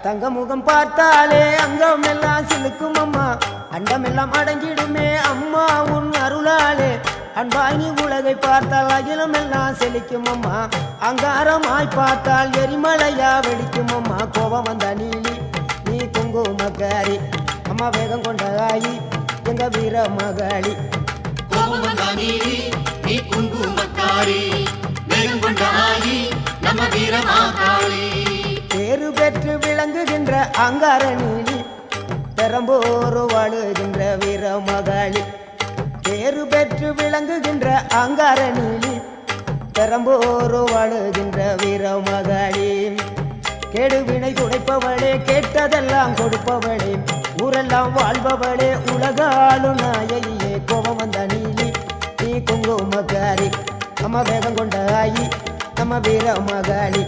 தங்க முகம் பார்த்தாலே அங்கம் எல்லாம் சிலுக்கும் அம்மா அண்டமெல்லாம் அடங்கிடுமே அம்மா உன் அருளாலே அன்பாங்கி உலகை பார்த்தால் அகிலம் எல்லாம் செழிக்கும் அம்மா அங்காரமாய் பார்த்தால் எரிமலையா வெடிக்கும் அம்மா கோபம் வந்த நீலி நீ குங்குமக்காரி அம்மா வேகம் கொண்ட ஆயி எங்க வீர மகாளி கோபம் வந்த நீலி நீ குங்குமக்காரி வேகம் கொண்ட ஆயி நம்ம வீர மகாளி பேரு பெற்று விளங்குகின்ற அங்கார நீலி பெரம்போரு வாழுகின்ற வீர மகாளி பேரு பெற்று விளங்குகின்ற அங்கார நீலி பெரம்போரு வாழுகின்ற வீர மகாளி கேடுவினை துடைப்பவளே கேட்டதெல்லாம் கொடுப்பவளே ஊரெல்லாம் வாழ்பவளே உலகாளு நாயகியே கோபம் வந்த நீலி நீ குங்குமக்காரி அம்மா வேகம் கொண்ட ஆயி நம்ம வீர மகாளி